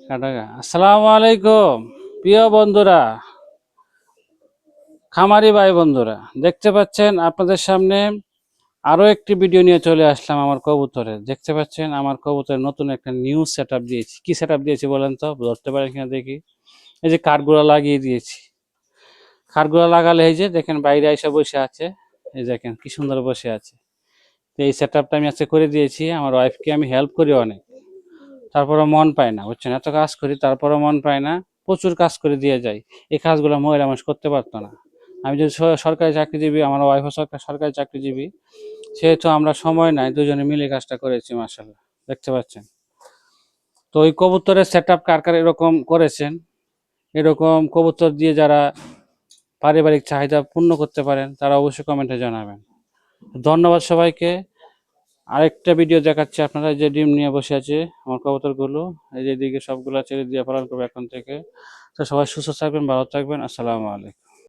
আসসালামু আলাইকুম প্রিয় বন্ধুরা, খামারি ভাই বন্ধুরা, দেখতে পাচ্ছেন আপনাদের সামনে আরো একটি ভিডিও নিয়ে চলে আসলাম। আমার কবুতরের দেখতে পাচ্ছেন, আমার কবুতরের নতুন একটা নিউ সেটআপ দিয়েছি। কি সেটআপ দিয়েছি বলেন তো, ধরতে পারেন কিনা দেখি। এই যে কাঠগুলো লাগিয়ে দিয়েছি। কাঠগুলো লাগালে এই যে দেখেন বাইরে এসে বসে আছে, এই দেখেন কি সুন্দর বসে আছে। তো এই সেটআপটা আমি আজকে করে দিয়েছি। আমার ওয়াইফকে আমি হেল্প করি অনেক, তারপরে মন পায় না, বুঝছেন, এত কাজ করি তারপরে মন পায় না। প্রচুর কাজ করে দিয়ে যাই, এই কাজগুলো মহিলা মানুষ করতে পারতো না। আমি যদি সরকারি চাকরিজীবী, আমার ওয়াইফও সরকারি চাকরিজীবী, সেহেতু আমরা সময় নাই, দুজনে মিলে কাজটা করেছি মাশাআল্লাহ। দেখতে পাচ্ছেন। তো ওই কবুতরের সেট আপ কার কার এরকম করেছেন, এরকম কবুতর দিয়ে যারা পারিবারিক চাহিদা পূর্ণ করতে পারেন, তারা অবশ্যই কমেন্টে জানাবেন। ধন্যবাদ সবাইকে। আরেকটা ভিডিও দেখাচ্ছি। আপনারা যে ডিম নিয়ে বসে আছে আমার কবুতরগুলো, এই যে দিকে সবগুলা ছেড়ে দিয়ে পালন করবো এখন থেকে। তো সবাই সুস্থ থাকবেন, ভালো থাকবেন। আসসালামু আলাইকুম।